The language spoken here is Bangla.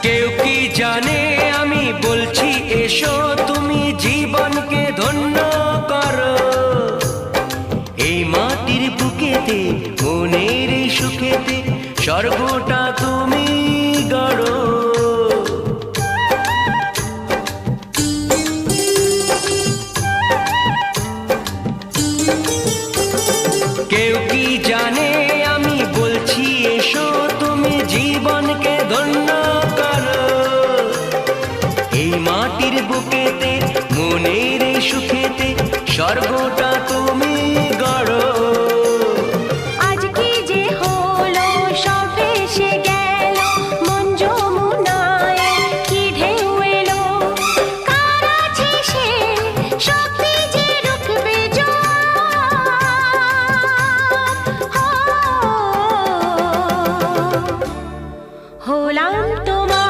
কেউ কি জানে আমি বলছি এসো তুমি জীবনকে ধন্য করো। এই মাটির বুকেতে মনের এই সুখেতে স্বর্গটা তুমি গড়ো। কেউ কি জানে আমি বলছি এসো তুমি জীবনকে ধন্য করো। এই মাটির বুকেতে মনের এই সুখেতে স্বর্গটা তুমি গড়ো।